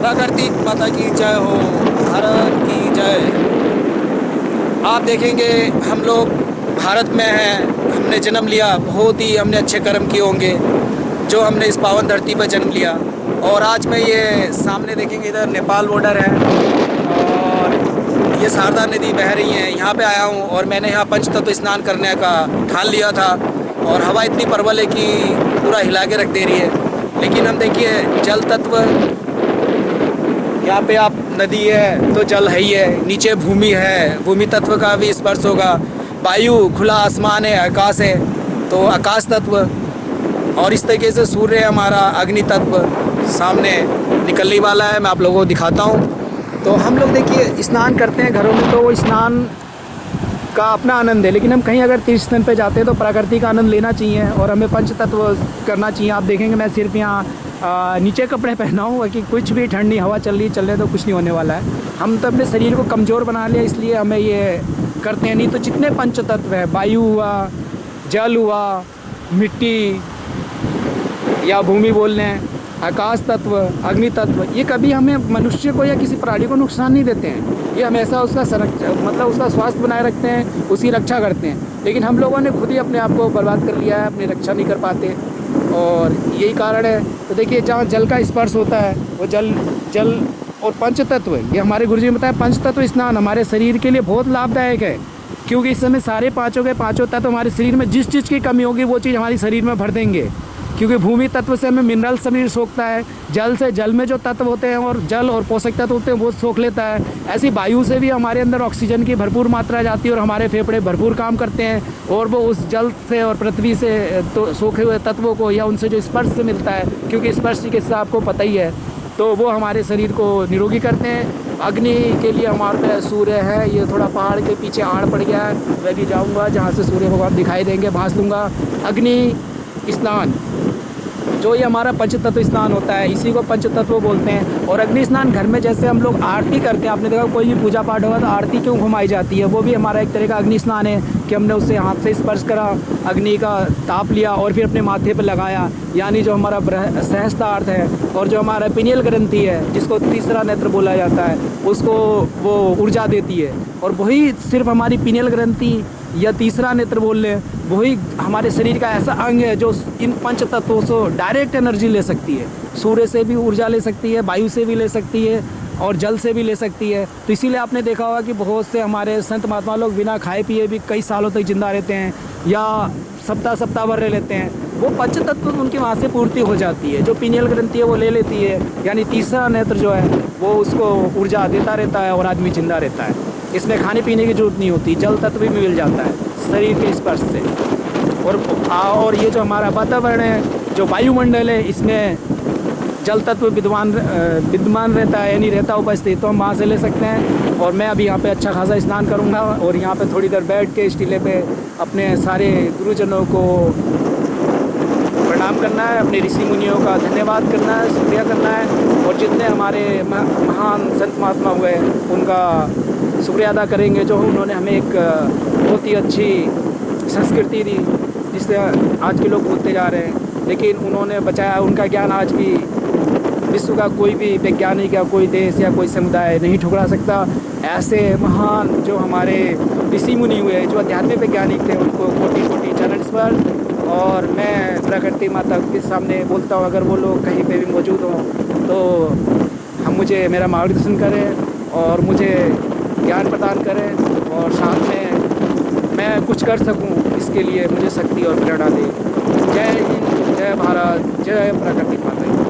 प्राकृतिक माता की जय हो, भारत की जय। आप देखेंगे हम लोग भारत में हैं, हमने जन्म लिया, बहुत ही हमने अच्छे कर्म किए होंगे जो हमने इस पावन धरती पर जन्म लिया। और आज मैं ये सामने देखेंगे इधर नेपाल बॉर्डर है और ये शारदा नदी बह रही है। यहाँ पे आया हूँ और मैंने यहाँ पंचतत्व स्नान करने का ठान लिया था और हवा इतनी प्रबल है कि पूरा हिला के रख दे रही है। लेकिन हम देखिए जल तत्व, यहाँ पे आप नदी है तो जल है ही है, नीचे भूमि है, भूमि तत्व का भी स्पर्श होगा, वायु, खुला आसमान है, आकाश है तो आकाश तत्व, और इस तरीके से सूर्य हमारा अग्नि तत्व सामने निकलने वाला है। मैं आप लोगों को दिखाता हूँ। तो हम लोग देखिए स्नान करते हैं घरों में तो वो स्नान का अपना आनंद है, लेकिन हम कहीं अगर तीर्थ स्थान पे जाते हैं तो प्रकृति का आनंद लेना चाहिए और हमें पंच तत्व करना चाहिए। आप देखेंगे मैं सिर्फ यहाँ नीचे कपड़े पहना हूँ कि कुछ भी ठंडी हवा चल रही तो कुछ नहीं होने वाला है। हम तो अपने शरीर को कमज़ोर बना लिया, इसलिए हमें ये करते हैं। नहीं तो जितने पंच तत्व है, वायु हुआ, जल हुआ, मिट्टी या भूमि बोल लें, आकाश तत्व, अग्नि तत्व, ये कभी हमें मनुष्य को या किसी प्राणी को नुकसान नहीं देते हैं। ये हमेशा उसका मतलब उसका स्वास्थ्य बनाए रखते हैं, उसकी रक्षा करते हैं। लेकिन हम लोगों ने खुद ही अपने आप को बर्बाद कर लिया है, अपनी रक्षा नहीं कर पाते और यही कारण है। तो देखिए जहाँ जल का स्पर्श होता है वो जल और पंच तत्व, ये हमारे गुरुजी ने बताया पंच तत्व स्नान हमारे शरीर के लिए बहुत लाभदायक है, क्योंकि इस समय सारे पाँचों तत्व हमारे शरीर में जिस चीज़ की कमी होगी वो चीज़ हमारे शरीर में भर देंगे। क्योंकि भूमि तत्व से हमें मिनरल शरीर सोखता है, जल से जल में जो तत्व होते हैं और जल और पोषक तत्व होते हैं वो सोख लेता है। ऐसी वायु से भी हमारे अंदर ऑक्सीजन की भरपूर मात्रा जाती है और हमारे फेफड़े भरपूर काम करते हैं और वो उस जल से और पृथ्वी से तो सोखे हुए तत्वों को या उनसे जो स्पर्श से मिलता है, क्योंकि स्पर्श की किस्सा आपको पता ही है, तो वो हमारे शरीर को निरोगी करते हैं। अग्नि के लिए हमारे पे सूर्य है, ये थोड़ा पहाड़ के पीछे आड़ पड़ गया है, मैं भी जाऊँगा जहाँ से सूर्य भगवान दिखाई देंगे, भांस लूँगा। अग्नि स्नान जो ये हमारा पंचतत्व स्नान होता है, इसी को पंचतत्व बोलते हैं। और अग्नि स्नान घर में जैसे हम लोग आरती करते हैं, आपने देखा कोई भी पूजा पाठ होगा तो आरती क्यों घुमाई जाती है, वो भी हमारा एक तरह का अग्नि स्नान है कि हमने उससे हाथ से स्पर्श करा, अग्नि का ताप लिया और फिर अपने माथे पर लगाया। यानी जो हमारा सहस्त्रार्थ है और जो हमारा पिनियल ग्रंथि है, जिसको तीसरा नेत्र बोला जाता है, उसको वो ऊर्जा देती है। और वही सिर्फ हमारी पिनियल ग्रंथि या तीसरा नेत्र बोल लें, वही हमारे शरीर का ऐसा अंग है जो इन पंच तत्वों से डायरेक्ट एनर्जी ले सकती है। सूर्य से भी ऊर्जा ले सकती है, वायु से भी ले सकती है और जल से भी ले सकती है। तो इसीलिए आपने देखा होगा कि बहुत से हमारे संत महात्मा लोग बिना खाए पिए भी कई सालों तक जिंदा रहते हैं या सप्ताह भर रह लेते हैं। वो पंच तत्व उनकी वहाँ से पूर्ति हो जाती है, जो पिनियल ग्रंथि है वो ले लेती है, यानी तीसरा नेत्र जो है वो उसको ऊर्जा देता रहता है और आदमी जिंदा रहता है। इसमें खाने पीने की जरूरत नहीं होती, जल तत्व भी मिल जाता है शरीर के स्पर्श से। और ये जो हमारा वातावरण है, जो वायुमंडल है, इसमें जल तत्व विद्यमान रहता है, यानी रहता उपस्थित, तो हम वहाँ से ले सकते हैं। और मैं अभी यहाँ पे अच्छा खासा स्नान करूँगा और यहाँ पे थोड़ी देर बैठ के इस टीले पे अपने सारे गुरुजनों को प्रणाम करना है, अपने ऋषि मुनियों का धन्यवाद करना है, शुक्रिया करना है। और जितने हमारे महान संत महात्मा हुए उनका शुक्रिया अदा करेंगे, जो उन्होंने हमें एक बहुत ही अच्छी संस्कृति दी जिससे आज के लोग भूलते जा रहे हैं, लेकिन उन्होंने बचाया। उनका ज्ञान आज भी विश्व का कोई भी वैज्ञानिक या कोई देश या कोई समुदाय नहीं ठुकरा सकता। ऐसे महान जो हमारे ऋषि मुनि हुए, जो आध्यात्मिक वैज्ञानिक थे, उनको कोटि कोटि चरण स्पर्श। और मैं प्रकृति माता के सामने बोलता हूँ, अगर वो लोग कहीं पे भी मौजूद हों तो मुझे मेरा मार्गदर्शन करें और मुझे ज्ञान प्रदान करें और साथ में मैं कुछ कर सकूं, इसके लिए मुझे शक्ति और प्रेरणा दें। जय हिंद, जय भारत, जय प्रकृति माता।